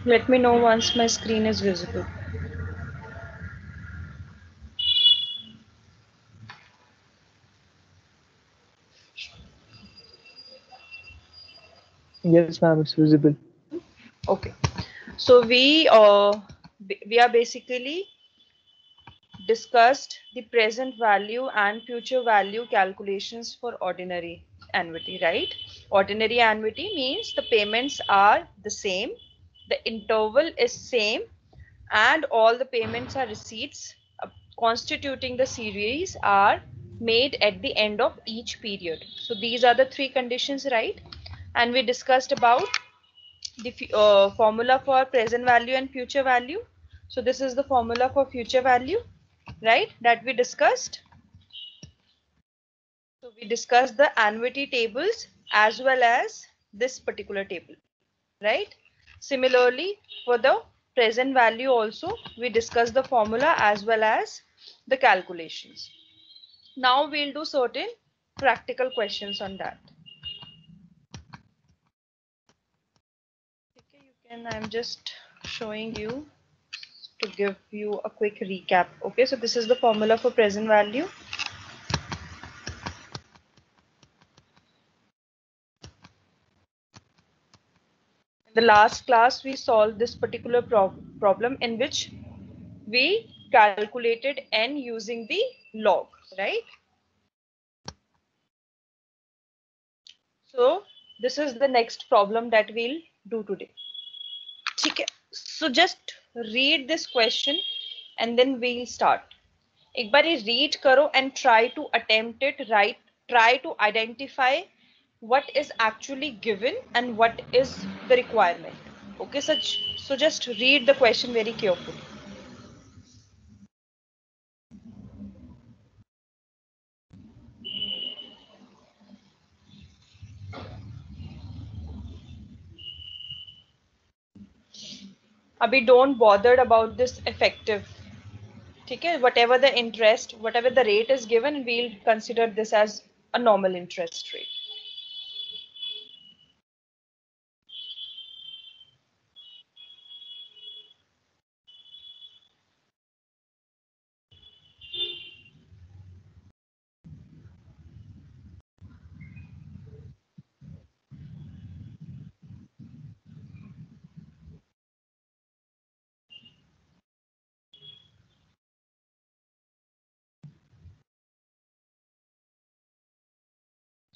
Let me know once my screen is visible. Yes, ma'am, it's visible. Okay. So we are basically discussed the present value and future value calculations for ordinary annuity, right? Ordinary annuity means the payments are the same, the interval is same, and all the payments are receipts constituting the series are made at the end of each period. So these are the three conditions, right? And we discussed about the formula for present value and future value. So this is the formula for future value, right, that we discussed. So we discussed the annuity tables as well as this particular table, right? Similarly, for the present value also, we discussed the formula as well as the calculations. Now we'll do certain practical questions on that. Okay, I'm just showing you to give you a quick recap. Okay, so this is the formula for present value. In the last class, we solved this particular problem in which we calculated n using the log, right? So this is the next problem that we'll do today. Okay, so just read this question and then we'll start. एक बार ये read करो and try to attempt it, right? Try to identify what is actually given and what is the requirement. Okay, so just read the question very carefully. अभी don't bother about this effective. ठीक है, whatever the interest, whatever the rate is given, we'll consider this as a normal interest rate.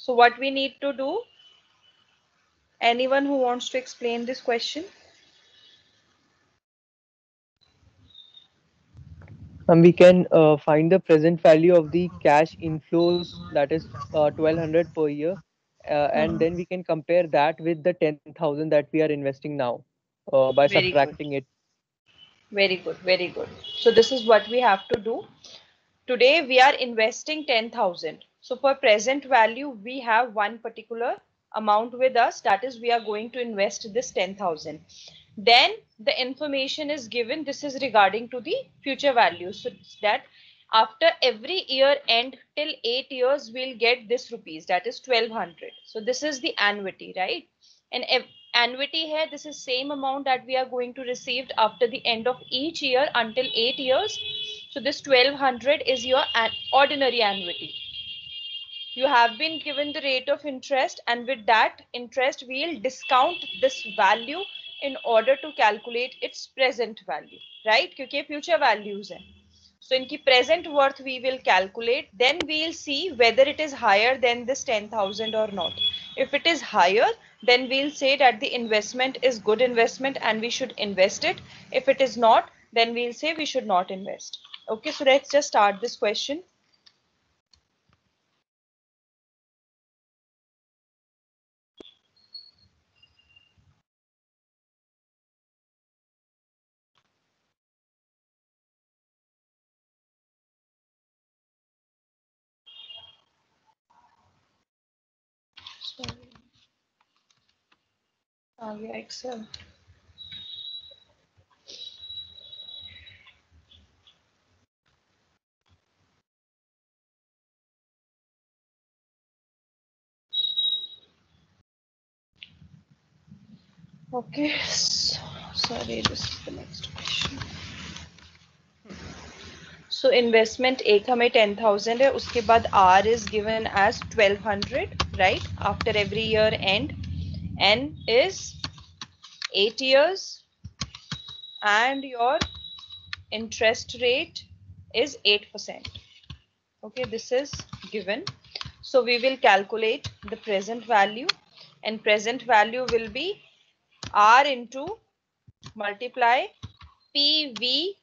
So what we need to do, anyone who wants to explain this question? And we can find the present value of the cash inflows, that is 1200 per year, and Hmm. then we can compare that with the 10,000 that we are investing now by Very good. subtracting it. Very good. Very good. So this is what we have to do. Today we are investing 10,000. So for present value, we have one particular amount with us. That is, we are going to invest this 10,000. Then the information is given. This is regarding to the future value. So that after every year end till 8 years, we'll get this rupees. That is 1200. So this is the annuity, right? And annuity here, this is same amount that we are going to receive after the end of each year until 8 years. So this 1200 is your ordinary annuity. You have been given the rate of interest, and with that interest we'll discount this value in order to calculate its present value, right? क्योंकि future values हैं. So इनकी present worth we will calculate. Then we'll see whether it is higher than this 10,000 or not. If it is higher, then we'll say that the investment is good investment and we should invest it. If it is not, then we'll say we should not invest. Okay, so let's just start this question. Sorry. Yeah, Excel. Okay, Sorry, this is the next question. So investment एक हमें 10,000 है, उसके बाद R is given as 1200, right? After every year end, N is 8 years, and your interest rate is 8%. Okay, this is given. So we will calculate the present value, and present value will be R into multiply PVAF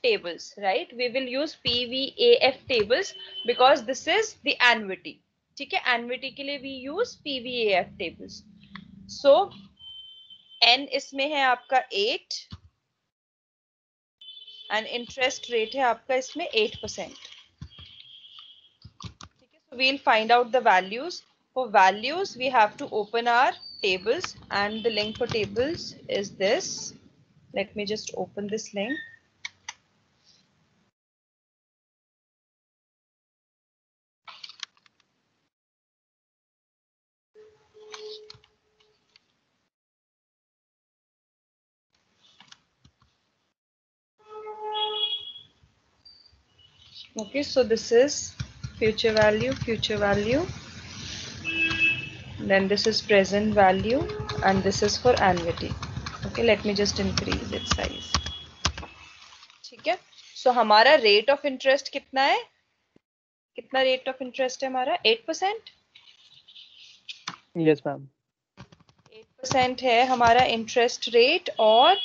tables, right? We will use PVAF tables because this is the annuity. ठीक है, annuity के लिए we use PVAF tables. So N इसमें है आपका 8 and interest rate है आपका इसमें 8%. So we'll find out the values. For values, we have to open our tables, and the link for tables is this. Let me just open this link. Okay, so this is future value, then this is present value, and this is for annuity. Okay, let me just increase its size. ठीक है, so हमारा rate of interest कितना है? कितना rate of interest है हमारा? 8%. Yes, ma'am. 8% है हमारा interest rate, और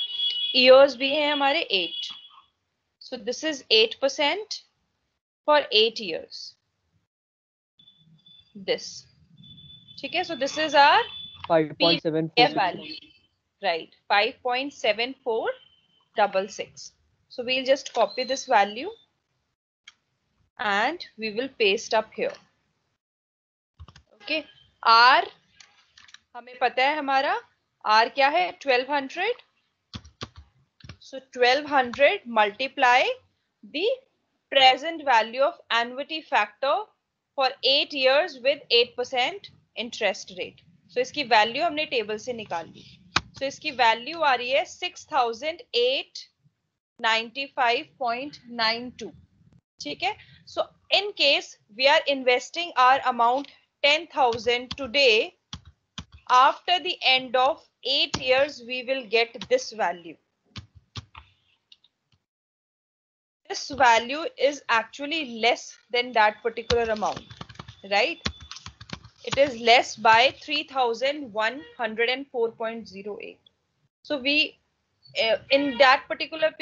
years भी हैं हमारे 8. So this is 8% for 8 years. This. ठीक है, so this is our PVF 5.746. value. Right, 5.7466. So we'll just copy this value and we will paste up here. Okay, R हमें पता है हमारा R क्या है? 1200. So 1200 multiply the present value of annuity factor for 8 years with 8% interest rate. So इसकी value हमने table से निकाल ली. So इसकी value आ रही है 6,895.92. ठीक है, so in case we are investing our amount 10,000 today, after the end of 8 years we will get this value. This value is actually less than that particular amount, right? It is less by 3,104.08. So we in that particular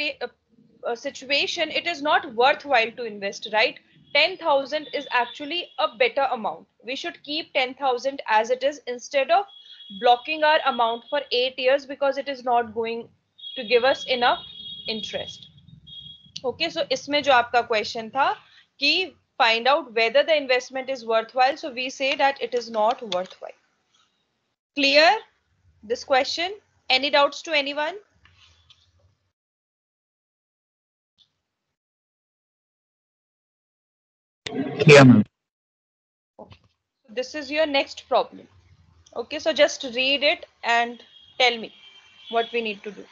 situation, it is not worthwhile to invest, right? 10,000 is actually a better amount. We should keep 10,000 as it is instead of blocking our amount for 8 years because it is not going to give us enough interest. Okay, so इसमें जो आपका question था कि find out whether the investment is worthwhile, so we say that it is not worthwhile. Clear this question? Any doubts to anyone? Yeah, ma'am. Okay. So this is your next problem. Okay, so just read it and tell me what we need to do.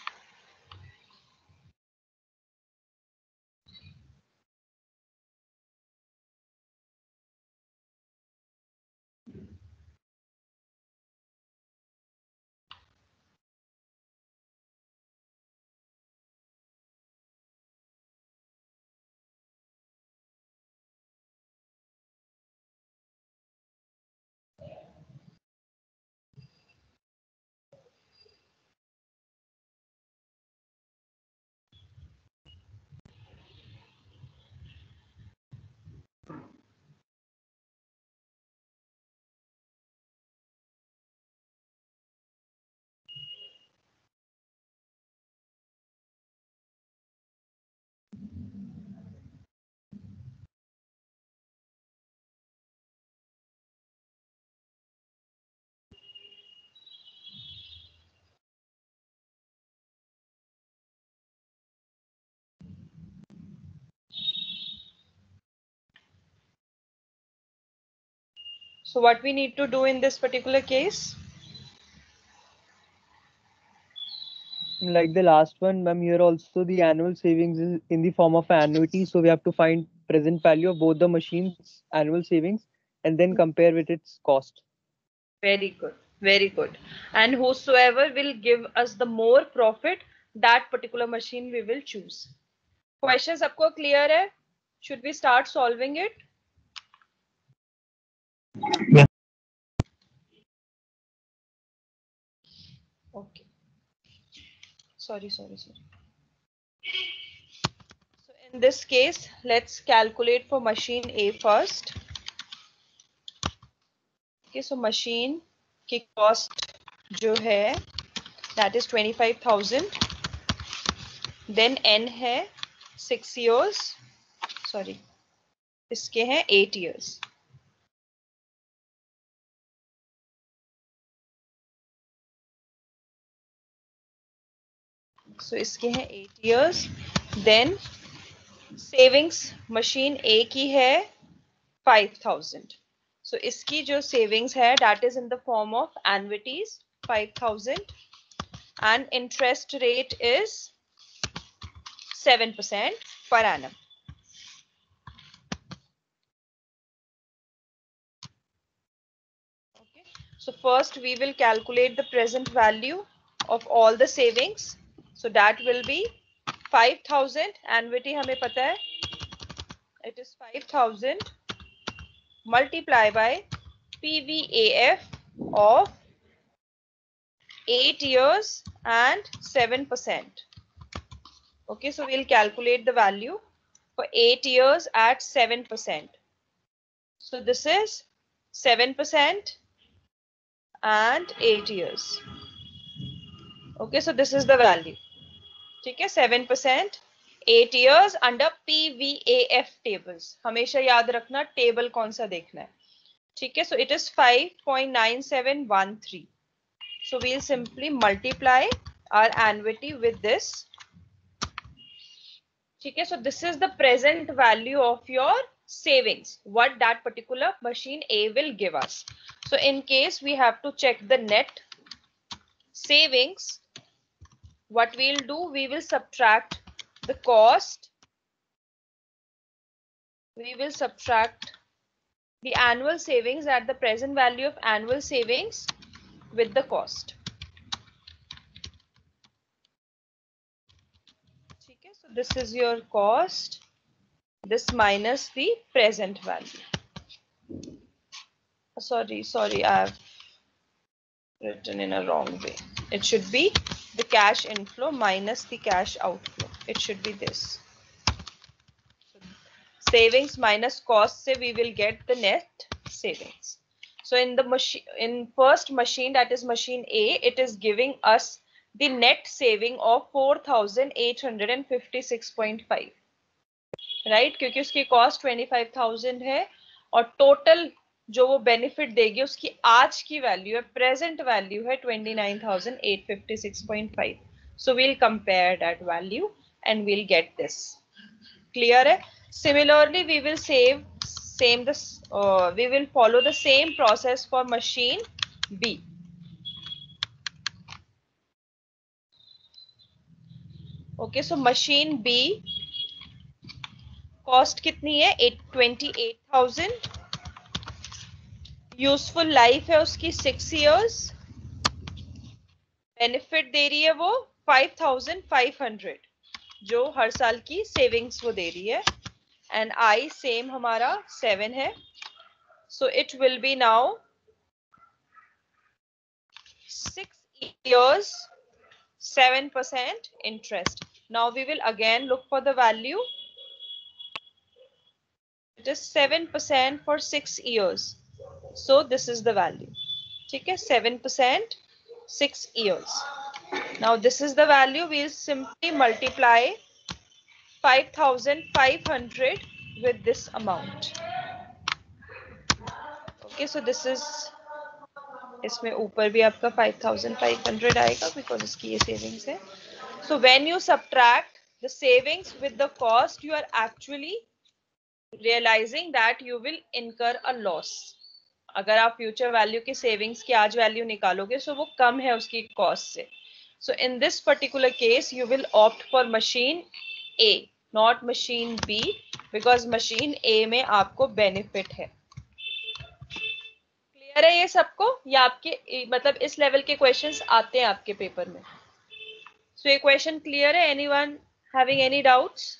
So what we need to do in this particular case? Like the last one, ma'am, here also the annual savings is in the form of annuity. So we have to find present value of both the machines' annual savings and then compare with its cost. Very good, very good. And whosoever will give us the more profit, that particular machine we will choose. Questions आपको clear है? Should we start solving it? Yeah. Okay. Sorry. So in this case, let's calculate for machine A first. Okay, so machine की cost जो है that is 25,000. Then N है 6 years. Sorry, इसके हैं 8 years. So इसके हैं 8 years. Then savings machine A की है 5,000. So इसकी जो savings है that is in the form of annuities 5,000 and interest rate is 7% per annum. Okay. So first we will calculate the present value of all the savings. So that will be 5,000. Annuity हमें पता है. It is 5,000 multiply by PVAF of 8 years and 7%. Okay, so we'll calculate the value for 8 years at 7%. So this is 7% and 8 years. Okay, so this is the value. ठीक है, 7%, 8 years under PVAF tables. हमेशा याद रखना table कौन सा देखना है. ठीक है, so it is 5.9713. So we'll simply multiply our annuity with this. ठीक है, so this is the present value of your savings, what that particular machine A will give us. So in case we have to check the net savings, what we'll do, we will subtract the cost. We will subtract the annual savings at the present value of annual savings with the cost. Okay, so this is your cost, this minus the present value. Sorry, I have written in a wrong way. It should be the cash inflow minus the cash outflow. It should be this. So savings minus cost, say we will get the net savings. So in the machine, in first machine, that is machine A, it is giving us the net saving of 4,856.5. Right, क्योंकि उसकी cost 25,000 है और total जो वो benefit देगी उसकी आज की वैल्यू है, प्रेजेंट वैल्यू है 29,856.5. So we'll compare that value and we'll get this. Clear है? Similarly we will we will follow the same process for machine B. Okay, so machine B cost कितनी है? 28,000. Useful life है उसकी 6 years. Benefit दे रही है वो 5,500 जो हर साल की सेविंग्स वो दे रही है. एंड आई सेम हमारा 7 है. So it will be now 6 years 7% interest. Now we will again look for the value. It is 7% for 6 years. So this is the value. ठीक है, 7% 6 years. Now this is the value. We'll simply multiply 5,500 with this amount. Okay, so this is, इसमें ऊपर भी आपका 5,500 आएगा because इसकी ये savings है. So when you subtract the savings with the cost, you are actually realizing that you will incur a loss. अगर आप फ्यूचर वैल्यू की सेविंग्स की आज वैल्यू निकालोगे तो वो कम है उसकी कॉस्ट से. So in this particular case, you will opt for machine A, not machine B, because machine A में आपको benefit है. क्लियर है ये सबको? या आपके मतलब इस लेवल के क्वेश्चंस आते हैं आपके पेपर में? सो ये क्वेश्चन क्लियर है? Anyone having any doubts?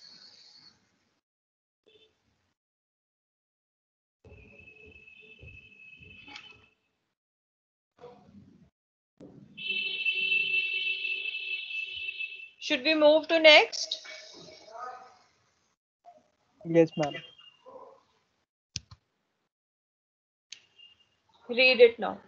Should we move to next? Yes, ma'am. Read it now.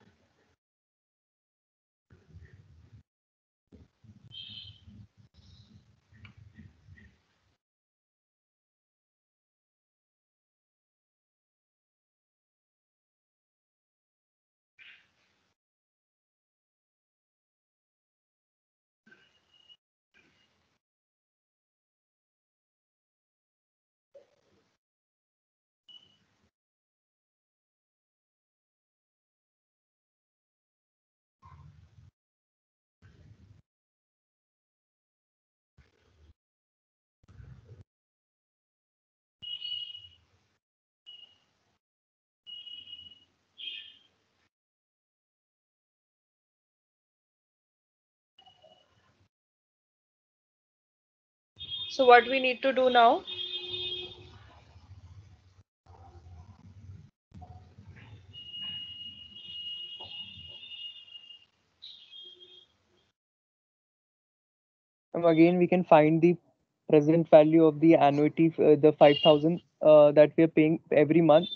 So what we need to do now? Again, we can find the present value of the annuity, the 5,000 that we are paying every month.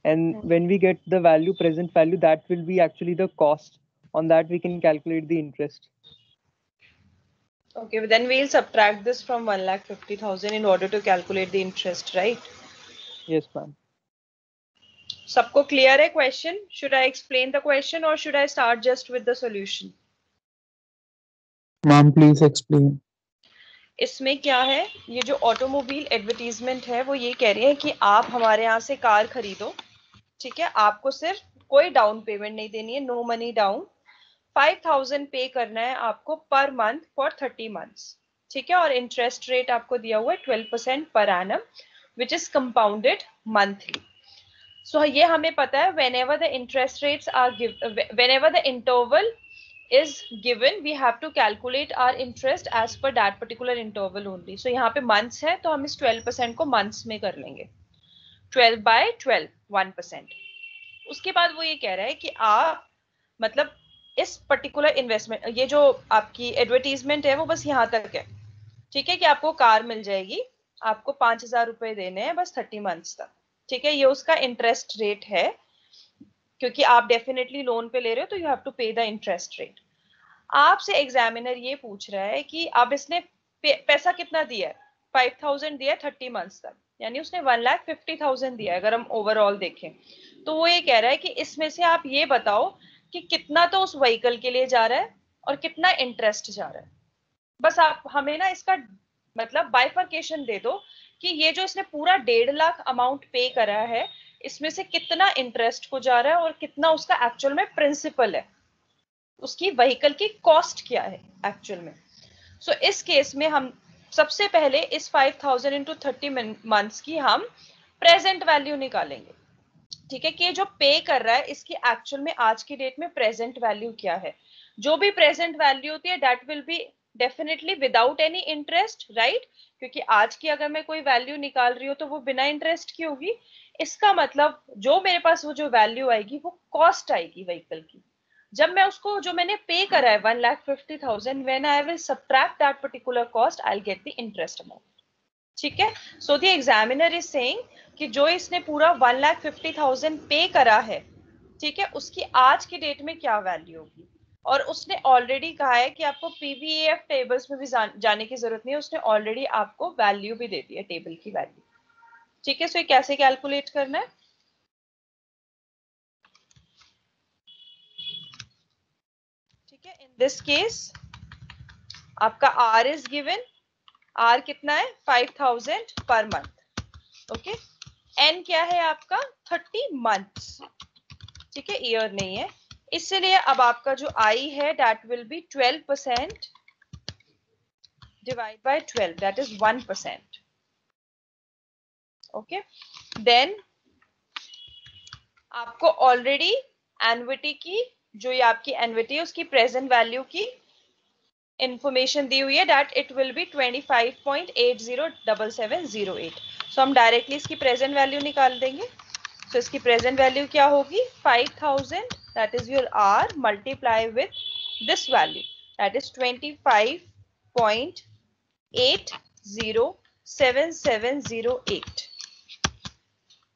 And when we get the value, present value, that will be actually the cost. On that, we can calculate the interest. Okay, then we'll subtract this from 1,50,000 in order to calculate the interest, right? Yes, ma'am. सबको clear है question? Should I explain the question or should I start just with the solution? Ma'am, please explain. इसमें क्या है, ये जो automobile advertisement है वो ये कह रही है कि आप हमारे यहाँ से कार खरीदो, ठीक है, आपको सिर्फ कोई डाउन पेमेंट नहीं देनी है, नो मनी डाउन, 5,000 पे करना है आपको पर मंथ फॉर 30 मंथ्स, ठीक है, और इंटरेस्ट रेट आपको दिया हुआ है 12% per annum which is compounded monthly. So ये हमें पता है whenever the interest rates are whenever the interval is given, we have to calculate our interest as per that particular interval only. So यहाँ पे months है तो हम इस 12% को months में कर लेंगे, 12 by 12, 1%. उसके बाद वो ये कह रहा है कि आप मतलब इस पर्टिकुलर इन्वेस्टमेंट, ये जो आपकी एडवर्टीजमेंट है वो बस यहाँ तक है, ठीक है, कि आपको कार मिल जाएगी, आपको 5,000 रुपए देने हैं बस 30 मंथ्स तक, ठीक है, ये उसका इंटरेस्ट रेट है, क्योंकि आप डेफिनेटली लोन पे ले रहे हो तो यू हैव टू पे द इंटरेस्ट रेट. आपसे एग्जामिनर ये पूछ रहा है कि अब इसने पैसा कितना दिया है, 5,000 दिया है 30 मंथ्स तक, यानी उसने 1,50,000 दिया है. अगर हम ओवरऑल देखें तो वो ये कह रहा है कि इसमें से आप ये बताओ कि कितना तो उस व्हीकल के लिए जा रहा है और कितना इंटरेस्ट जा रहा है. बस आप हमें ना इसका मतलब बाइफर्केशन दे दो कि ये जो इसने पूरा 1.5 लाख अमाउंट पे करा है, इसमें से कितना इंटरेस्ट को जा रहा है और कितना उसका एक्चुअल में प्रिंसिपल है, उसकी व्हीकल की कॉस्ट क्या है एक्चुअल में. सो इस केस में हम सबसे पहले इस 5,000 इंटू 30 मंथ्स की हम प्रेजेंट वैल्यू निकालेंगे, ठीक है, कि ये जो पे कर रहा है इसकी एक्चुअल में आज की डेट में प्रेजेंट वैल्यू क्या है. जो भी प्रेजेंट वैल्यू होती है that will be definitely without any interest, right, क्योंकि आज की अगर मैं कोई वैल्यू निकाल रही हूँ तो वो बिना इंटरेस्ट की होगी. इसका मतलब जो मेरे पास वो जो वैल्यू आएगी वो कॉस्ट आएगी व्हीकल की. जब मैं उसको जो मैंने पे करा है 1,50,000, when I will subtract that particular cost I will get the interest amount, ठीक है. So the examiner is saying कि जो इसने पूरा 1,50,000 पे करा है, ठीक है, उसकी आज की डेट में क्या वैल्यू होगी. और उसने ऑलरेडी कहा है कि आपको पीवीएफ टेबल्स में भी जाने की जरूरत नहीं है, उसने ऑलरेडी आपको वैल्यू भी दे दी है, टेबल की वैल्यू, ठीक है. सो ये कैसे कैलकुलेट करना है, ठीक है. इन दिस केस आपका आर इज गिवन, आर कितना है 5,000 पर मंथ, ओके. एन क्या है आपका 30 मंथ्स, ठीक है, ईयर नहीं है, इसलिए अब आपका जो आई है that will be 12% divide by 12, that is 1%. Okay, then आपको ऑलरेडी एन्युटी की, जो ये आपकी एन्युटी है उसकी प्रेजेंट वैल्यू की इंफॉर्मेशन दी हुई है, दैट इट विल बी 25.807708. सो हम डायरेक्टली इसकी प्रेजेंट वैल्यू निकाल देंगे. सो इसकी प्रेजेंट वैल्यू क्या होगी, 5000, that is your r, multiply with this value, that is 25.807708.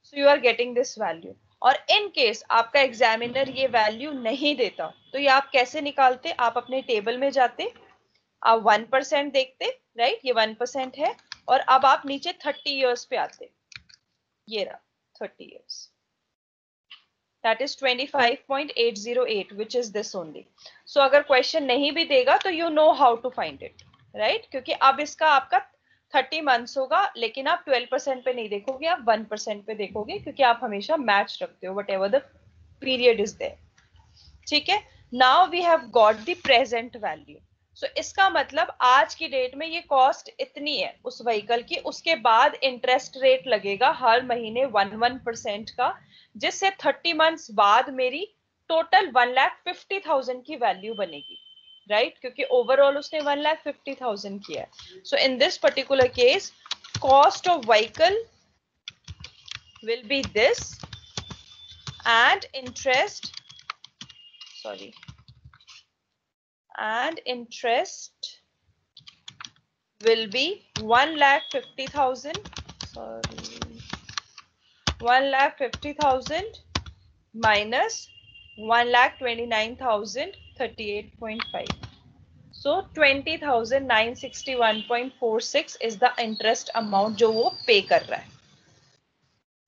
So you are getting this value. और इन केस आपका एग्जामिनर ये वैल्यू नहीं देता तो ये आप कैसे निकालते, आप अपने टेबल में जाते, आप 1% देखते, राइट, ये 1% है, और अब आप नीचे 30 इयर्स पे आते, ये रहा 30 years, that is 25.808, which is this only. So अगर क्वेश्चन नहीं भी देगा तो you know how to find it, right, क्योंकि अब इसका आपका 30 मंथ्स होगा, लेकिन आप 12% पे नहीं देखोगे, आप 1% पे देखोगे, क्योंकि आप हमेशा मैच रखते हो whatever the period is there. ठीक है, now we have got the present value. So इसका मतलब आज की डेट में ये कॉस्ट इतनी है उस व्हीकल की, उसके बाद इंटरेस्ट रेट लगेगा हर महीने 1% का, जिससे 30 मंथ्स बाद मेरी टोटल 1,50,000 की वैल्यू बनेगी, राइट, क्योंकि ओवरऑल उसने 1,50,000 किया है. So in this particular case cost of vehicle will be this, and interest will be 1,50,000, 1,50,000 minus 1,29,038.5. So 20,961.46 is the interest amount जो वो पे कर रहा है,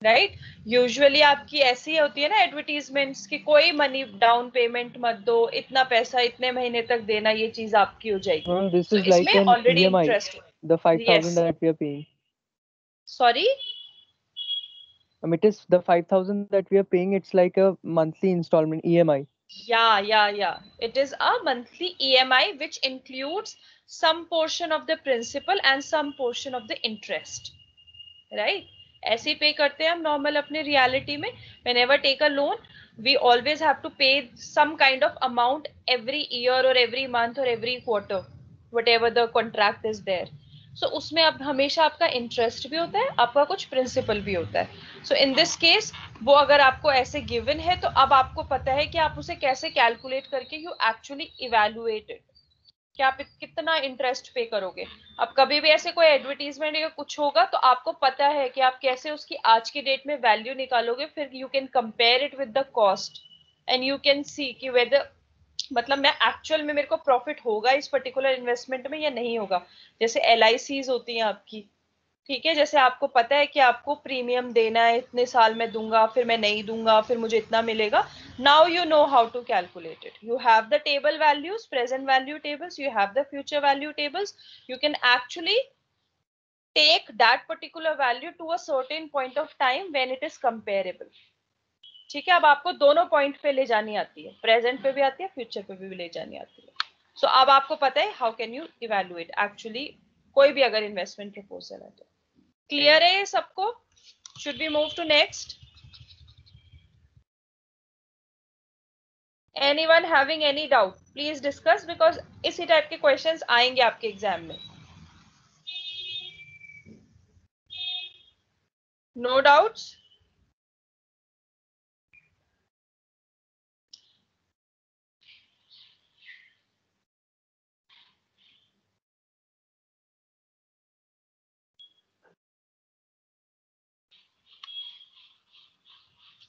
राइट. यूजुअली आपकी ऐसी होती है ना एडवर्टीजमेंट्स की, कोई मनी डाउन पेमेंट मत दो, इतना पैसा इतने महीने तक देना, ये चीज आपकी हो जाएगी. This so is like इसमें an already EMI, interest. the 5,000 yes, that we are paying. sorry, It is the 5,000 that we are paying. It's like a monthly installment EMI. yeah, it is a monthly EMI which includes some portion of the principal and some portion of the interest, right. ऐसे ही पे करते हैं हम normal अपने reality में. whenever take a loan we always have to pay some kind of amount every year or every month or every quarter, whatever the contract is there. so उसमें अब हमेशा आपका इंटरेस्ट भी होता है, आपका कुछ प्रिंसिपल भी होता है. सो इन दिस केस वो अगर आपको ऐसे गिवन है तो अब आपको पता है कि आप उसे कैसे कैलकुलेट करके यू एक्चुअली इवेलुएट इट, कि आप कितना इंटरेस्ट पे करोगे. अब कभी भी ऐसे कोई एडवर्टीजमेंट या कुछ होगा तो आपको पता है कि आप कैसे उसकी आज की डेट में वैल्यू निकालोगे, फिर you can compare it with the cost and you can see कि वेदर, मतलब मैं एक्चुअल में मेरे को प्रॉफिट होगा इस पर्टिकुलर इन्वेस्टमेंट में या नहीं होगा. जैसे LICs होती हैं आपकी, ठीक है, जैसे आपको पता है कि आपको प्रीमियम देना है, इतने साल में दूंगा, फिर मैं नहीं दूंगा, फिर मुझे इतना मिलेगा. Now you know how to calculate it. You have the table values, present value tables, you have the future value tables. You can actually take that particular value to a certain point of time when it is comparable. ठीक है, अब आपको दोनों point पे ले जानी आती है, प्रेजेंट पे भी आती है, फ्यूचर पे भी ले जानी आती है. सो अब आपको पता है how can you evaluate actually कोई भी अगर इन्वेस्टमेंट प्रपोजल है तो. क्लियर है ये सबको? Should we move to next? Anyone having any doubt please discuss, because इसी टाइप के क्वेश्चंस आएंगे आपके एग्जाम में. No doubts?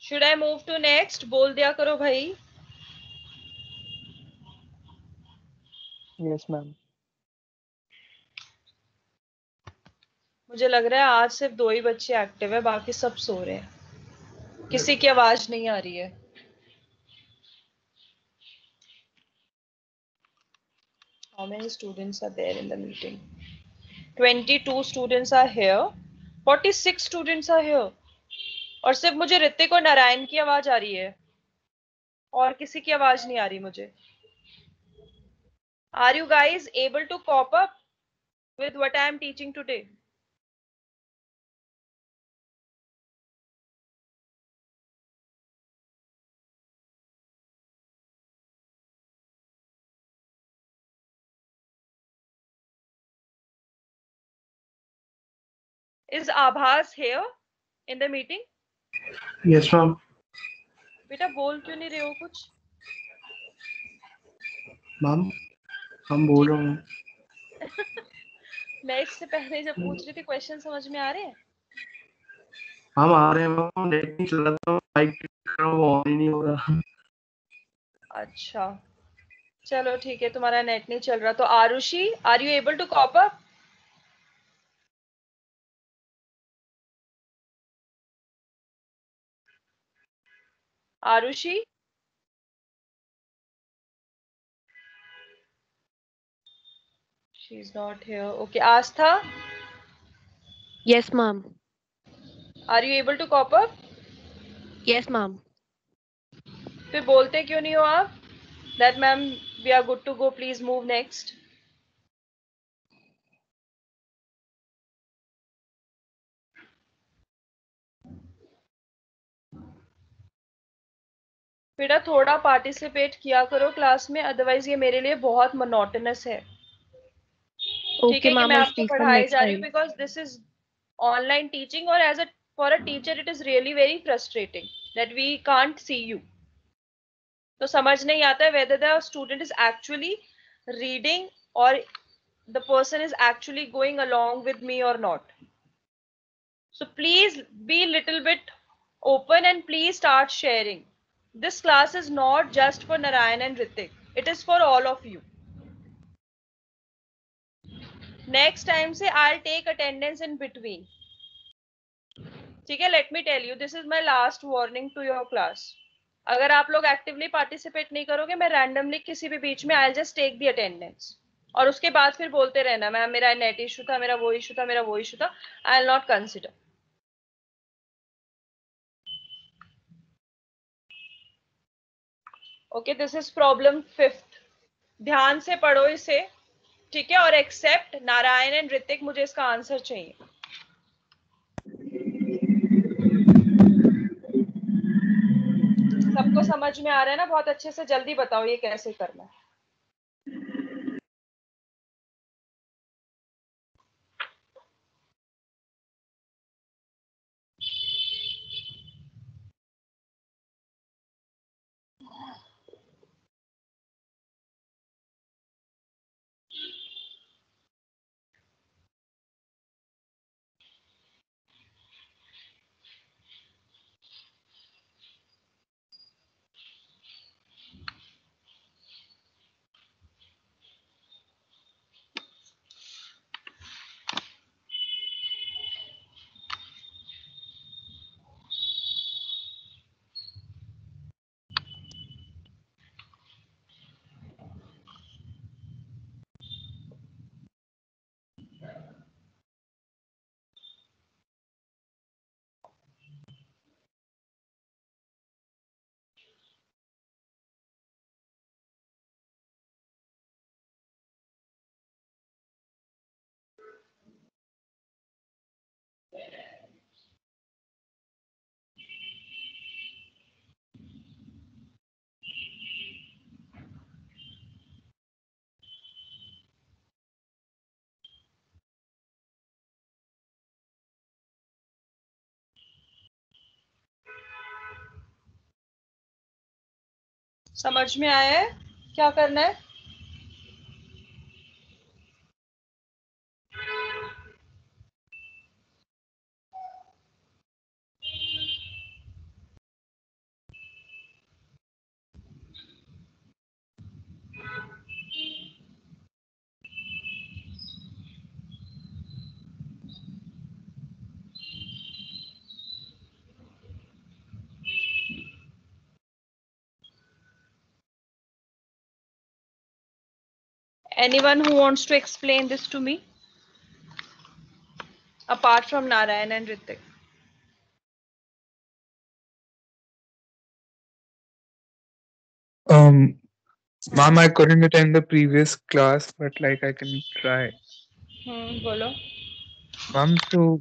Should I move to next? बोल दिया करो भाई. Yes, ma'am. मुझे लग रहा है आज सिर्फ 2 ही बच्चे एक्टिव है, बाकी सब सो रहे हैं, किसी की आवाज नहीं आ रही है. How many students are there in the meeting? 22 students are here. 46 students are here. और सिर्फ मुझे ऋतिक और नारायण की आवाज आ रही है, और किसी की आवाज नहीं आ रही मुझे. Are you guys able to cop up? with what I am teaching today? Is Abhas here in the meeting? Yes, ma'am. बेटा बोल क्यों नहीं रहे हो कुछ? मैम हम बोल रहे हैं. मैं इससे पहले जब पूछ रही थी क्वेश्चन समझ में आ रहे हैं? हम आ रहे हैं मैम. नेट नहीं चल रहा था. माइक कर रहा हूँ, वो ऑन ही नहीं हो रहा. अच्छा चलो ठीक है, तुम्हारा नेट नहीं चल रहा तो Arushi, are you able to cop up? Arushi, she is not here. Okay, Astha, Yes, ma'am. are you able to cop up? Yes, ma'am. फिर बोलते क्यों नहीं हो आप? That ma'am, we are good to go. Please move next. बेटा थोड़ा participate किया करो क्लास में, अदरवाइज ये मेरे लिए बहुत मोनोटोनस है. ठीक Okay, है कि ma'am. मैं I'll आपको speak from पढ़ाए next जा रही हूँ, time. Because this is online teaching और as a for a teacher it is really very frustrating that we can't see you. तो समझ नहीं आता है whether the student is actually reading or the person is actually going along with me or not. So please be little bit open and please start sharing. This class is not just for Narayan and Ritik. It is for all of you. Next time से I'll take attendance in between. ठीक है, let me tell you, this is my last warning to your class. अगर आप लोग actively participate नहीं करोगे, मैं randomly किसी भी बीच में I'll just take the attendance. और उसके बाद फिर बोलते रहना मैम मेरा नेट इशू था, मेरा वो इशू था, मेरा वो इशू था. I'll not consider. Okay, this is problem 5th. ध्यान से पढ़ो इसे, ठीक है? और एक्सेप्ट नारायण एंड ऋतिक, मुझे इसका आंसर चाहिए. सबको समझ में आ रहा है ना? बहुत अच्छे से जल्दी बताओ ये कैसे करना है. समझ में आया है क्या करना है? Anyone who wants to explain this to me apart from Narayan and Ritik? Ma'am, I couldn't attend the previous class, but like I can try. बोलो। Ma'am, so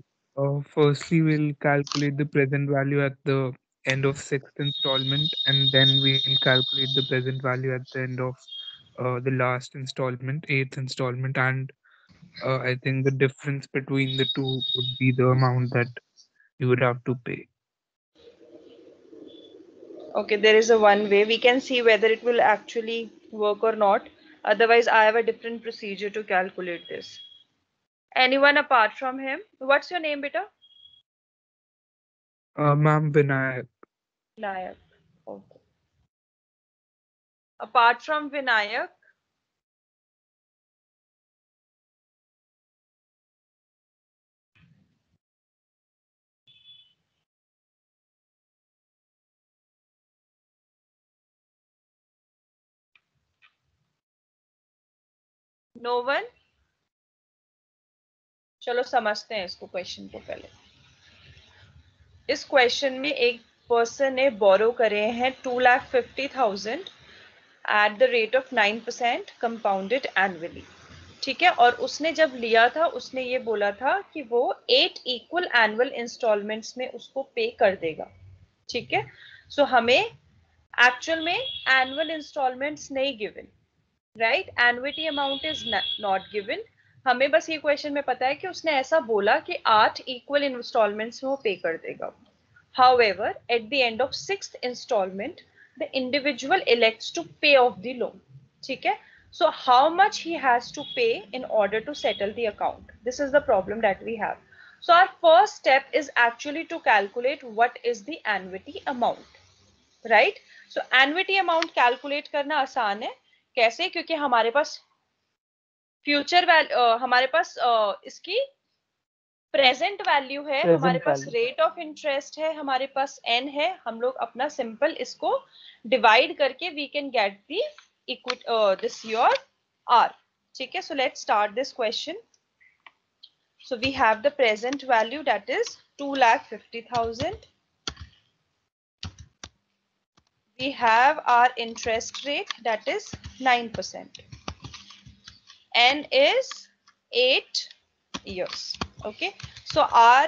firstly we'll calculate the present value at the end of sixth installment, and then we'll calculate the present value at the end of the last installment, eighth installment, and I think the difference between the two would be the amount that you would have to pay. Okay, there is a one way we can see whether it will actually work or not. Otherwise, I have a different procedure to calculate this. Anyone apart from him? What's your name, beta? Ma'am, Vinayak. Vinayak. Okay. Apart from Vinayak, no one? चलो समझते हैं इसको question को पहले। इस question में एक person ने बोरो करे हैं 2,50,000 at the rate of 9% compounded annually. ठीक है, और उसने जब लिया था उसने ये बोला था कि वो 8 इक्वल एनुअल इंस्टॉलमेंट्स में उसको पे कर देगा। ठीक है, सो हमें एक्चुअल में एनुअल इंस्टॉलमेंट्स नहीं given, right, annuity amount is not given. हमें बस ये क्वेश्चन में पता है कि उसने ऐसा बोला कि 8 इक्वल इंस्टॉलमेंट्स में वो पे कर देगा। However, at the end of sixth installment, the individual elects to pay off the loan. ठीक है, so how much he has to pay in order to settle the account? This is the problem that we have. So our first step is actually to calculate what is the annuity amount, right? So annuity amount calculate करना आसान है। कैसे? क्योंकि हमारे पास future हमारे पास इसकी present value है, हमारे Present pass value. Rate of interest है, हमारे पास एन है। हम लोग अपना सिंपल इसको डिवाइड करके we can get the equity this your r. ठीक है, so let's start this question. So we have the present value that is 2,50,000. We have our interest rate that is 9%. N is 8 years. Okay, so our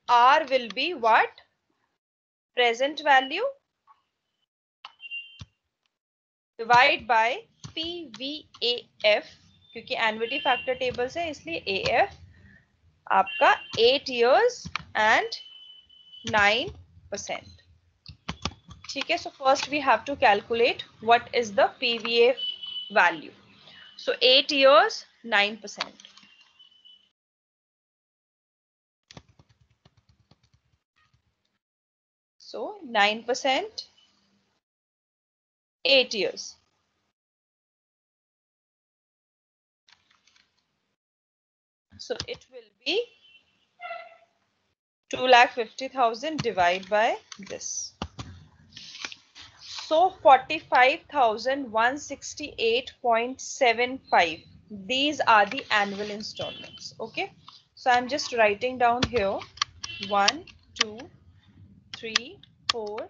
R will be what? Present value divide by PVAF, क्योंकि एनुअलिटी factor table से इसलिए AF आपका 8 years and 9%. ठीक है, so first we have to calculate what is the PVA value. So 8 years 9%. So 9%, 8 years. So it will be 2,50,000 divided by this. So 45,168.75. These are the annual installments. Okay, so I'm just writing down here 1, 2, 3, 4,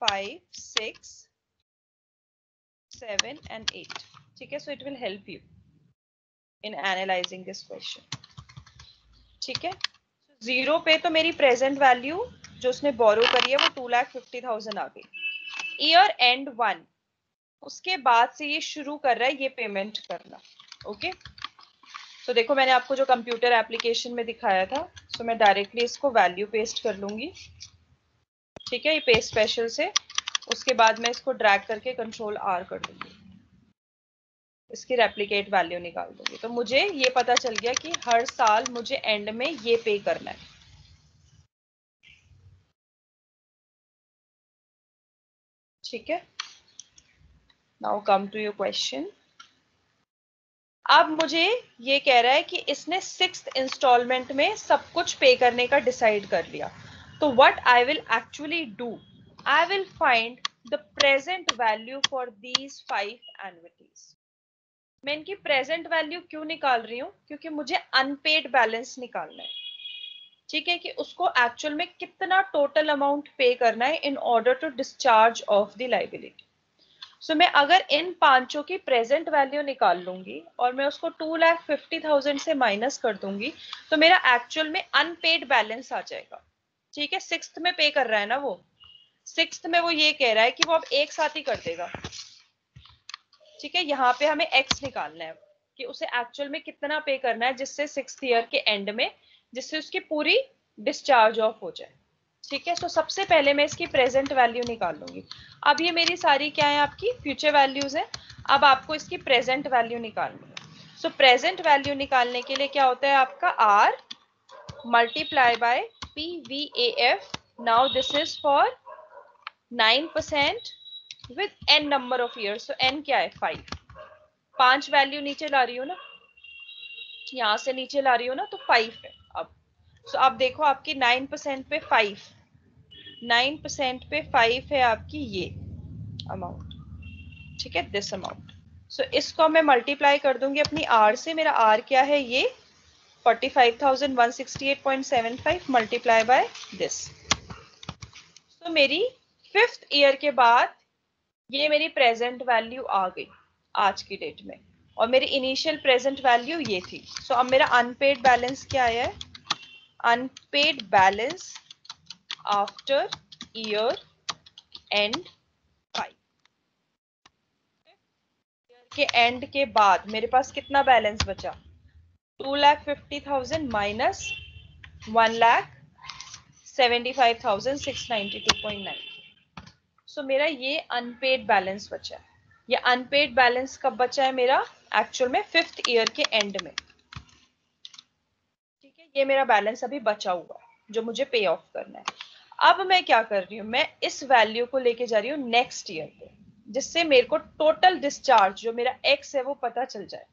5, 6, 7 and 8. ठीक है, so it will help you in analyzing this question. ठीक है, zero पे तो मेरी present value जो उसने बोरो करी है वो 2,50,000 आ गई। ईयर एंड 1, उसके बाद से ये शुरू कर रहा है ये पेमेंट करना। ओके, तो देखो मैंने आपको जो कंप्यूटर एप्लीकेशन में दिखाया था, सो मैं डायरेक्टली इसको वैल्यू पेस्ट कर लूंगी। ठीक है, ये पेस्ट स्पेशल से, उसके बाद मैं इसको ड्रैग करके कंट्रोल R कर दूंगी, इसकी रेप्लिकेट वैल्यू निकाल दूंगी। तो मुझे ये पता चल गया कि हर साल मुझे एंड में ये पे करना है। ठीक है, now come to your question. अब मुझे ये कह रहा है कि इसने सिक्स्थ इंस्टॉलमेंट में सब कुछ पे करने का डिसाइड कर लिया। तो what I will actually do, I will find the present value for these 5 एन्युइटीज। मैं इनकी प्रेजेंट वैल्यू क्यों निकाल रही हूँ? क्योंकि मुझे अनपेड बैलेंस निकालना है। ठीक है, कि उसको एक्चुअल में कितना टोटल अमाउंट पे करना है in order to discharge of the liability. So मैं अगर इन पांचों की प्रेजेंट वैल्यू निकाल लूंगी और मैं उसको 2,50,000 से माइनस कर दूंगी तो मेरा एक्चुअल में अनपेड बैलेंस आ जाएगा। ठीक है, सिक्स्थ में पे कर रहा है ना वो, सिक्स्थ में वो ये कह रहा है कि वो अब एक साथ ही कर देगा। ठीक है, यहाँ पे हमें एक्स निकालना है कि उसे एक्चुअल में कितना पे करना है जिससे सिक्स्थ ईयर के एंड में, जिससे उसकी पूरी डिस्चार्ज ऑफ हो जाए। ठीक है, तो सबसे पहले मैं इसकी प्रेजेंट वैल्यू निकाल लूंगी। अब ये मेरी सारी क्या है, आपकी फ्यूचर वैल्यूज है। अब आपको इसकी प्रेजेंट वैल्यू निकालनी है। सो प्रेजेंट वैल्यू निकालने के लिए क्या होता है आपका r multiply by PVAF। Now this is for 9% with n number of years. So n क्या है 5, 5 वैल्यू नीचे ला रही हूँ ना, यहां से नीचे ला रही हूँ ना, तो 5 है अब। सो अब देखो आपकी 9% पे 5, 9% पे 5 है आपकी ये अमाउंट। ठीक है, दिस अमाउंट। सो इसको मैं मल्टीप्लाई कर दूंगी अपनी आर से। मेरा आर क्या है, ये 45,168.75 मल्टीप्लाई बाय दिस। तो मेरी फिफ्थ ईयर के बाद ये मेरी प्रेजेंट वैल्यू आ गई आज की डेट में, और मेरी इनिशियल प्रेजेंट वैल्यू ये थी। सो अब मेरा अनपेड बैलेंस क्या आया है, unpaid balance after year end 5। Year के एंड के बाद मेरे पास कितना बैलेंस बचा, 2,50,000 माइनस 1,75,692.9। सो मेरा ये अनपेड बैलेंस बचा है। ये अनपेड बैलेंस कब बचा है मेरा, एक्चुअल में फिफ्थ ईयर के एंड में। ठीक है, ये मेरा बैलेंस अभी बचा हुआ है जो मुझे पे ऑफ करना है। अब मैं क्या कर रही हूँ, मैं इस वैल्यू को लेके जा रही हूँ नेक्स्ट ईयर पे, जिससे मेरे को टोटल डिस्चार्ज जो मेरा एक्स है वो पता चल जाए।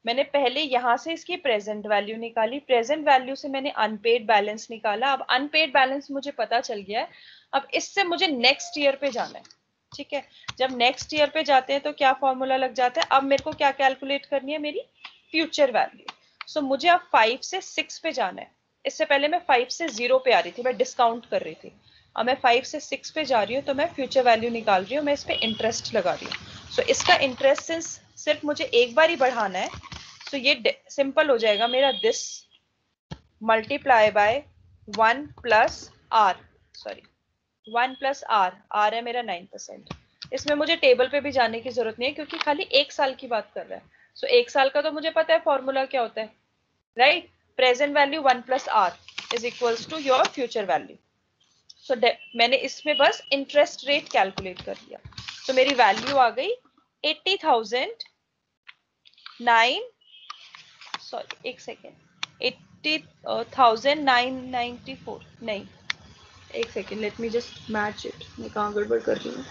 मैंने पहले यहां से इसकी प्रेजेंट वैल्यू निकाली, प्रेजेंट वैल्यू से मैंने अनपेड बैलेंस निकाला। अब अनपेड बैलेंस मुझे पता चल गया है। अब इससे मुझे नेक्स्ट ईयर पे जाना है। ठीक है, जब नेक्स्ट ईयर पे जाते हैं तो क्या फॉर्मूला लग जाता है, अब मेरे को क्या कैलकुलेट करनी है, मेरी फ्यूचर वैल्यू। सो मुझे अब 5 से 6 पे जाना है। इससे पहले मैं 5 से 0 पे आ रही थी, मैं डिस्काउंट कर रही थी। अब मैं 5 से 6 पे जा रही हूँ तो मैं फ्यूचर वैल्यू निकाल रही हूँ, मैं इस पे इंटरेस्ट लगा रही हूँ। सो इसका इंटरेस्ट सिर्फ मुझे एक बार ही बढ़ाना है। सो ये सिंपल हो जाएगा मेरा, this multiply by 1 plus r, sorry 1 plus r, r है मेरा 9%। इसमें मुझे टेबल पे भी जाने की जरूरत नहीं है क्योंकि खाली एक साल की बात कर रहा है। सो एक साल का तो मुझे पता है फॉर्मूला क्या होता है, right. Present value 1 plus R is equals to your future value. So मैंने इसमें बस इंटरेस्ट रेट कैलकुलेट कर लिया। तो मेरी वैल्यू आ गई 80,009, सॉरी एक सेकेंड, 80,994, नहीं एक second, let me just match it, मैं कहाँ गड़बड़ कर रही हूँ।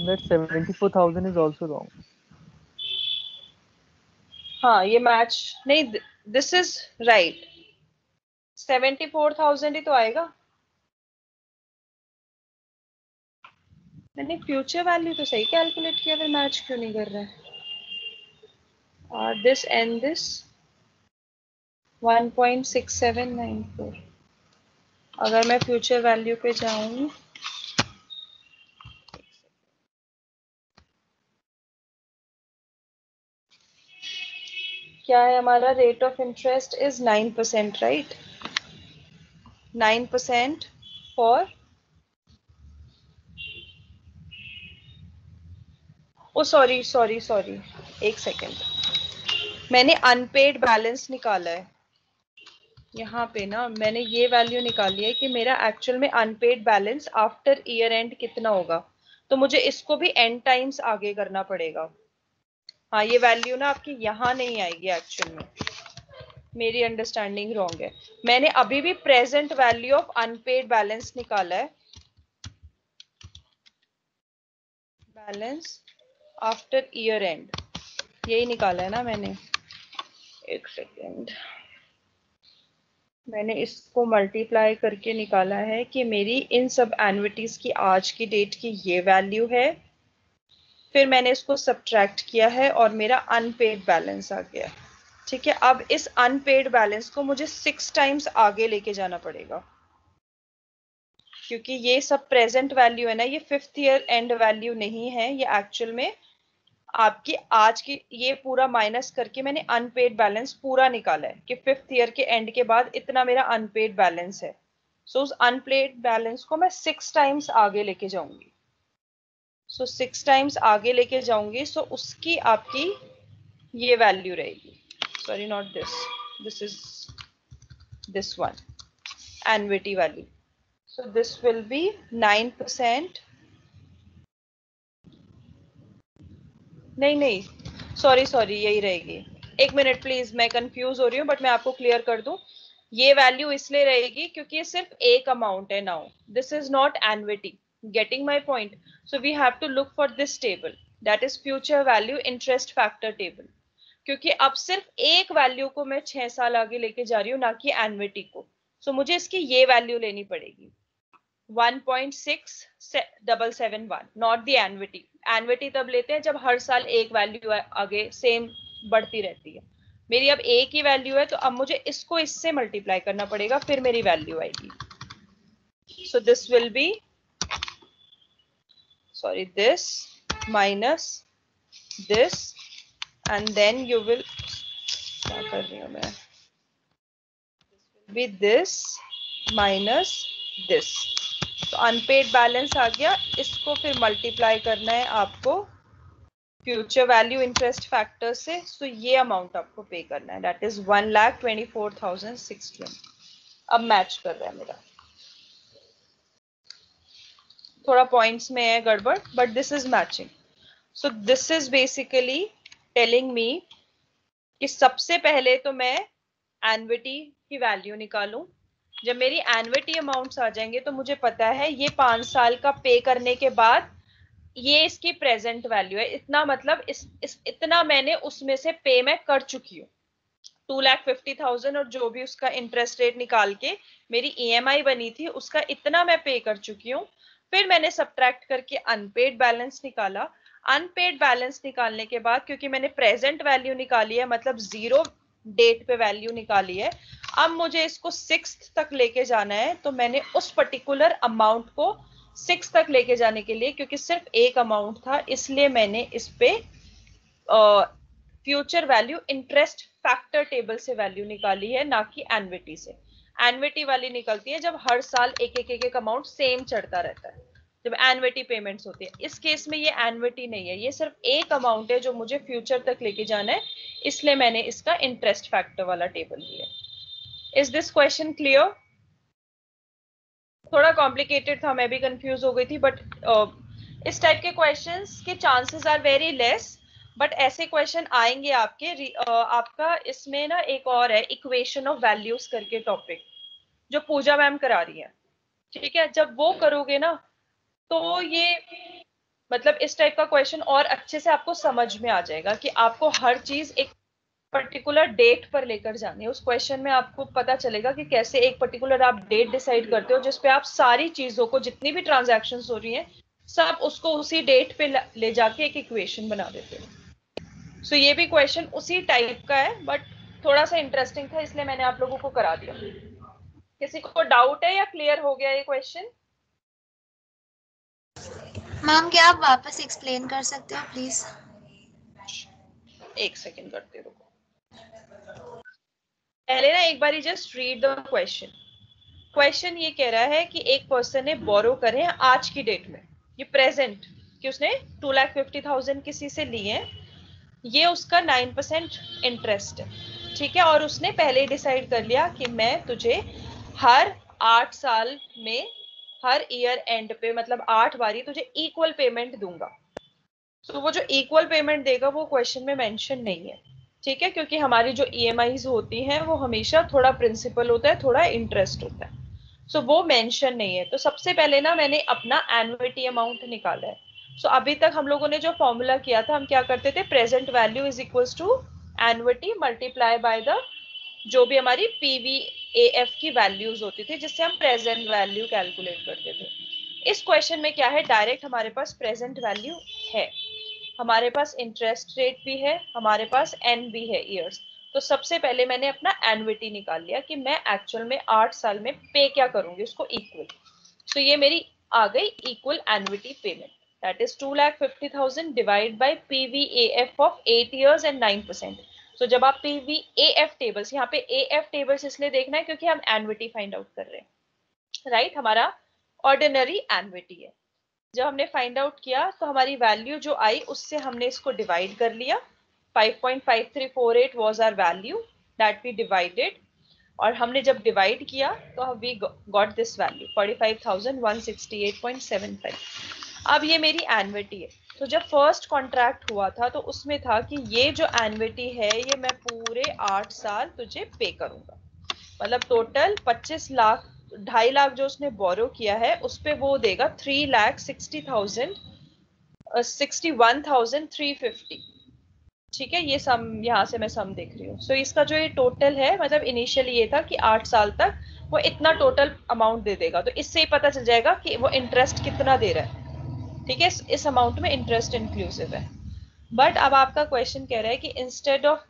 That 74,000 is also wrong. हाँ ये मैच नहीं, दिस इज राइट, 74,000 ही तो आएगा। मैंने फ्यूचर वैल्यू तो सही कैलकुलेट किया, फिर मैच क्यों नहीं कर रहा है। This and this 1.6794। अगर मैं फ्यूचर वैल्यू पे जाऊं, क्या है हमारा rate of interest is 9%, right. 9% for, oh sorry sorry sorry, एक सेकेंड, मैंने अनपेड बैलेंस निकाला है यहाँ पे ना। मैंने ये वैल्यू निकाली है कि मेरा एक्चुअल में unpaid balance after year end कितना होगा, तो मुझे इसको भी एन टाइम्स आगे करना पड़ेगा। हाँ ये वैल्यू ना आपकी यहाँ नहीं आएगी, एक्चुअल में मेरी अंडरस्टैंडिंग रॉन्ग है। मैंने अभी भी present value of unpaired balance निकाला है, बैलेंस आफ्टर ईयर एंड, यही निकाला है ना मैंने। एक सेकेंड, मैंने इसको मल्टीप्लाई करके निकाला है कि मेरी इन सब एन्युइटीज की आज की डेट की ये वैल्यू है, फिर मैंने इसको सब्ट्रैक्ट किया है और मेरा अनपेड बैलेंस आ गया। ठीक है, अब इस अनपेड बैलेंस को मुझे 6 टाइम्स आगे लेके जाना पड़ेगा, क्योंकि ये सब प्रेजेंट वैल्यू है ना, ये 5th ईयर एंड वैल्यू नहीं है, ये एक्चुअल में आपकी आज की, ये पूरा माइनस करके मैंने अनपेड बैलेंस पूरा निकाला है कि 5th ईयर के एंड के बाद इतना मेरा अनपेड बैलेंस है। सो उस अनपेड बैलेंस को मैं 6 टाइम्स आगे लेके जाऊंगी। सो 6 टाइम्स आगे लेके जाऊंगी, सो उसकी आपकी ये वैल्यू रहेगी, sorry not this, this is this one, annuity value. So this will be 9%. नहीं सॉरी यही रहेगी। एक मिनट प्लीज, मैं कंफ्यूज हो रही हूँ, बट मैं आपको क्लियर कर दूं। ये वैल्यू इसलिए रहेगी क्योंकि ये सिर्फ एक अमाउंट है। Now this is not annuity, getting my point. So we have to look for this table, that is future value interest factor table, क्योंकि अब सिर्फ एक वैल्यू को मैं 6 साल आगे लेके जा रही हूँ, ना कि एन्युटी को। सो मुझे इसकी ये वैल्यू लेनी पड़ेगी 1.6771, नॉट द एन्युटी। एन्युटी तब लेते हैं जब हर साल एक वैल्यू आगे सेम बढ़ती रहती है। मेरी अब एक ही वैल्यू है, तो अब मुझे इसको इससे मल्टीप्लाई करना पड़ेगा, फिर मेरी वैल्यू आएगी। So this will be, sorry, this minus this, and then you will, क्या कर रही हूँ मैं, with this minus this। तो अनपेड बैलेंस आ गया, इसको फिर मल्टीप्लाई करना है आपको फ्यूचर वैल्यू इंटरेस्ट फैक्टर से। सो ये अमाउंट आपको पे करना है, दैट इज 1,24,620। अब मैच कर रहा है मेरा, थोड़ा पॉइंट्स में है गड़बड़, but this is matching. So this is basically telling me कि सबसे पहले तो मैं एन्युटी की वैल्यू निकालूं। जब मेरी एन्युटी अमाउंट्स आ जाएंगे तो मुझे पता है ये 5 साल का पे करने के बाद ये इसकी प्रेजेंट वैल्यू है, इतना मतलब इतना मैंने उसमें से पे मैं कर चुकी हूँ, 2,50,000, और जो भी उसका इंटरेस्ट रेट निकाल के मेरी EMI बनी थी उसका इतना मैं पे कर चुकी हूँ। फिर मैंने सब्ट्रैक्ट करके अनपेड बैलेंस निकाला। अनपेड बैलेंस निकालने के बाद, क्योंकि मैंने प्रेजेंट वैल्यू निकाली है, मतलब 0 डेट पे वैल्यू निकाली है, अब मुझे इसको 6th तक लेके जाना है। तो मैंने उस पर्टिकुलर अमाउंट को 6 तक लेके जाने के लिए, क्योंकि सिर्फ एक अमाउंट था, इसलिए मैंने इस पे future value interest factor table से वैल्यू निकाली है, ना कि एन्युटी से। एन्युटी वाली निकलती है जब हर साल एक अमाउंट सेम चढ़ता रहता है, जब एन्युटी पेमेंट्स होती है। इस केस में ये एन्युटी नहीं है, ये सिर्फ एक अमाउंट है जो मुझे फ्यूचर तक लेके जाना है, इसलिए मैंने इसका इंटरेस्ट फैक्टर वाला टेबल लिया। Is this question clear? थोड़ा कॉम्प्लिकेटेड था, मैं भी कंफ्यूज हो गई थी, बट इस टाइप के क्वेश्चंस के chances are very less, but ऐसे क्वेश्चन आएंगे आपके। आपका इसमें ना एक और है, इक्वेशन ऑफ वैल्यूज करके टॉपिक, जो पूजा मैम करा रही है, ठीक है। जब वो करोगे ना, तो ये मतलब इस टाइप का क्वेश्चन और अच्छे से आपको समझ में आ जाएगा कि आपको हर चीज एक पर्टिकुलर डेट पर लेकर जानी है। उस क्वेश्चन में आपको पता चलेगा कि कैसे एक पर्टिकुलर आप डेट डिसाइड करते हो, जिसपे आप सारी चीजों को, जितनी भी ट्रांजैक्शंस हो रही हैं, सब उसको उसी डेट पे ले जाके एक इक्वेशन बना देते हो। सो ये भी क्वेश्चन उसी टाइप का है, बट थोड़ा सा इंटरेस्टिंग था, इसलिए मैंने आप लोगों को करा दिया। किसी को डाउट है या क्लियर हो गया ये क्वेश्चन? मैम क्या आप वापस एक्सप्लेन कर सकते हो प्लीज? एक सेकेंड करते रुको, पहले ना एक बारी just read the question. Question ये कह रहा है कि एक पर्सन ने बोरो करे आज की डेट में, ये प्रेजेंट, कि उसने 2,50,000 किसी से लिए हैं, ये उसका 9% इंटरेस्ट है, ठीक है। और उसने पहले ही डिसाइड कर लिया कि मैं तुझे हर 8 साल में, हर ईयर एंड पे, मतलब 8 बारी तुझे इक्वल पेमेंट दूंगा। तो वो जो इक्वल पेमेंट देगा वो क्वेश्चन में मेंशन नहीं है, ठीक है, क्योंकि हमारी जो EMIs होती हैं वो हमेशा थोड़ा प्रिंसिपल होता है, थोड़ा इंटरेस्ट होता है। सो वो मेंशन नहीं है। तो सबसे पहले ना मैंने अपना एन्युटी अमाउंट निकाला है। सो अभी तक हम लोगों ने जो फॉर्मूला किया था, हम क्या करते थे, present value is equals to annuity multiply by the जो भी हमारी PVAF की वैल्यूज होती थी, जिससे हम प्रेजेंट वैल्यू कैलकुलेट करते थे। इस क्वेश्चन में क्या है, डायरेक्ट हमारे पास प्रेजेंट वैल्यू है, हमारे पास इंटरेस्ट रेट भी है, हमारे पास N भी है, ईयर्स। तो सबसे पहले मैंने अपना एन्युटी निकाल लिया कि मैं एक्चुअल में 8 साल में पे क्या करूंगी उसको इक्वल। सो ये मेरी आ गई equal annuity payment, that is 2,50,000 divide by PVAF of 8 years and 9%। सो जब आप PVAF टेबल्स, यहाँ पे AF टेबल्स इसलिए देखना है क्योंकि हम एन्युटी फाइंड आउट कर रहे हैं, राइट? हमारा ऑर्डिनरी एन्युटी है। जब हमने फाइंड आउट किया तो हमारी वैल्यू जो आई उससे हमने इसको डिवाइड कर लिया। 5.5348 was our value that we divided, और हमने जब डिवाइड किया तो we got this value 45,168.75। अब ये मेरी एन्युटी है। तो जब फर्स्ट कॉन्ट्रैक्ट हुआ था तो उसमें था कि ये जो एन्युटी है ये मैं पूरे 8 साल तुझे पे करूंगा, मतलब टोटल 25 लाख, 2.5 लाख जो उसने बोरो किया है उस पे वो देगा 3,61,350। ठीक है, ये सम यहाँ से मैं सम देख रही हूँ। सो इसका जो ये टोटल है, मतलब इनिशियली ये था कि 8 साल तक वो इतना टोटल अमाउंट दे देगा, तो इससे ही पता चल जाएगा कि वो इंटरेस्ट कितना दे रहा है। ठीक है, इस अमाउंट में इंटरेस्ट इंक्लूसिव है। बट अब आपका क्वेश्चन कह रहा है कि इंस्टेड ऑफ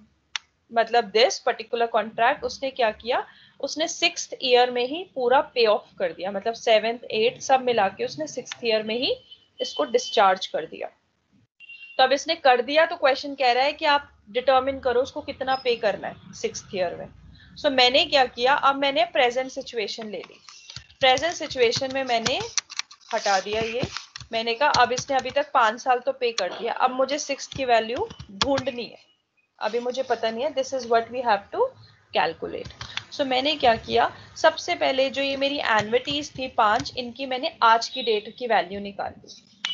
मतलब दिस पर्टिकुलर कॉन्ट्रैक्ट उसने क्या किया, उसने 6th ईयर में ही पूरा पे ऑफ कर दिया, मतलब 7th 8th सब मिला के उसने 6th ईयर में ही इसको डिस्चार्ज कर दिया। तो अब इसने कर दिया तो क्वेश्चन कह रहा है कि आप डिटर्मिन करो उसको कितना पे करना है 6th ईयर में। सो मैंने क्या किया, अब मैंने प्रेजेंट सिचुएशन ले ली। प्रेजेंट सिचुएशन में मैंने हटा दिया ये, मैंने कहा अब इसने अभी तक 5 साल तो पे कर दिया, अब मुझे 6th की वैल्यू ढूंढनी है, अभी मुझे पता नहीं है। This is what we have to calculate. So मैंने क्या किया, सबसे पहले जो ये मेरी एन्युटीज थी 5, इनकी मैंने आज की डेट की वैल्यू निकाल दी,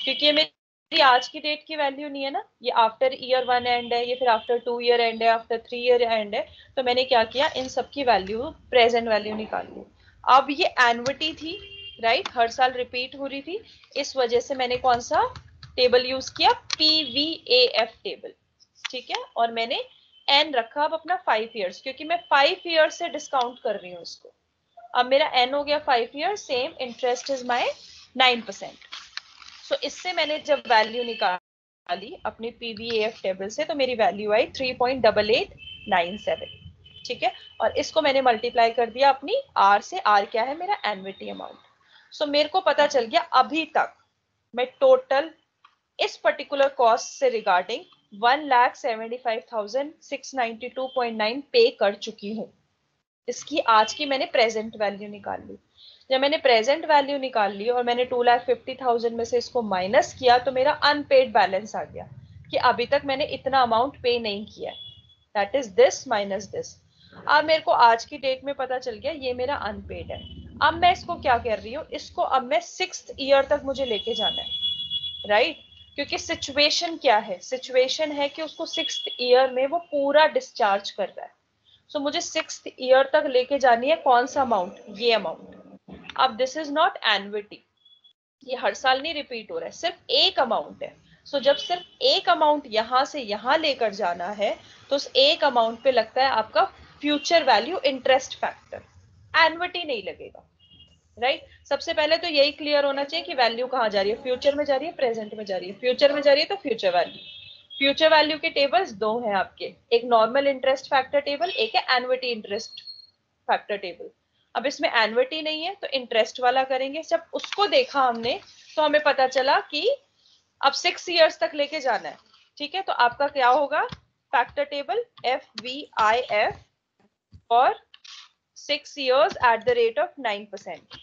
क्योंकि ये मेरी आज की डेट की वैल्यू नहीं है ना, ये आफ्टर ईयर 1 एंड है, ये फिर आफ्टर 2 ईयर एंड है, आफ्टर 3 ईयर एंड है। तो मैंने क्या किया, इन सब की वैल्यू प्रेजेंट वैल्यू निकाल ली। अब ये एन्युटी थी, राइट, हर साल रिपीट हो रही थी, इस वजह से मैंने कौन सा टेबल यूज किया, PVAF टेबल। ठीक है, और मैंने एन रखा अब अपना 5 इयर्स, क्योंकि मैं 5 इयर्स से डिस्काउंट कर रही हूँ इसको। अब मेरा एन हो गया 5 years, same interest is my 9%। सो इससे मैंने जब वैल्यू निकाली अपनी PVAF टेबल से तो मेरी वैल्यू आई 3.8897। ठीक है, और इसको मैंने मल्टीप्लाई कर दिया अपनी आर से, आर क्या है मेरा एन्युटी अमाउंट। सो मेरे को पता चल गया अभी तक मैं टोटल इस पर्टिकुलर कॉस्ट से रिगार्डिंग 1,75,692.9 पे कर चुकी हूँ। इसकी आज की मैंने प्रेजेंट वैल्यू निकाल ली। जब मैंने प्रेजेंट वैल्यू निकाल ली और मैंने 2,50,000 में से इसको माइनस किया तो मेरा अनपेड बैलेंस आ गया कि अभी तक मैंने इतना अमाउंट पे नहीं किया, that is this minus this. अब मेरे को आज की डेट में पता चल गया ये मेरा अनपेड है। अब मैं इसको क्या कर रही हूँ, इसको अब मैं 6th ईयर तक मुझे लेके जाना है, राइट? क्योंकि सिचुएशन क्या है, सिचुएशन है कि उसको 6th ईयर में वो पूरा डिस्चार्ज कर रहा है। सो मुझे 6th ईयर तक लेके जानी है कौन सा अमाउंट, ये अमाउंट। अब दिस इज नॉट एन्युटी, ये हर साल नहीं रिपीट हो रहा है, सिर्फ एक अमाउंट है। सो जब सिर्फ एक अमाउंट यहां से यहां लेकर जाना है तो उस एक अमाउंट पे लगता है आपका future value interest factor, annuity नहीं लगेगा, राइट? सबसे पहले तो यही क्लियर होना चाहिए कि वैल्यू कहाँ जा रही है, फ्यूचर में जा रही है, प्रेजेंट में जा रही है। फ्यूचर में जा रही है तो फ्यूचर वैल्यू, फ्यूचर वैल्यू के टेबल्स दो हैं आपके, एक नॉर्मल इंटरेस्ट फैक्टर टेबल, एक है एन्युटी इंटरेस्ट फैक्टर टेबल। अब इसमें एन्युटी नहीं है तो इंटरेस्ट वाला करेंगे। जब उसको देखा हमने तो हमें पता चला कि अब 6 इयर्स तक लेके जाना है। ठीक है, तो आपका क्या होगा, फैक्टर टेबल FVIF और 6 years at the rate of 9%।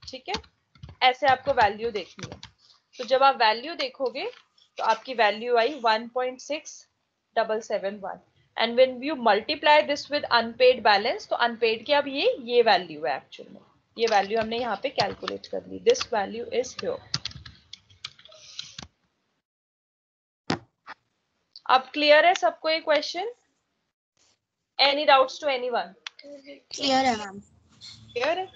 ठीक है, ऐसे आपको वैल्यू देखनी है। तो जब आप वैल्यू देखोगे तो आपकी वैल्यू आई 1.6771 and when you multiply this with unpaid balance, तो अनपेड की अब ये वैल्यू है एक्चुअल में, ये वैल्यू हमने यहाँ पे कैलकुलेट कर ली, दिस वैल्यू इज हियर। अब क्लियर है सबको ये question? Any doubts to anyone? Clear है मैम। क्लियर है?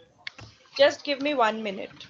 Just give me 1 minute.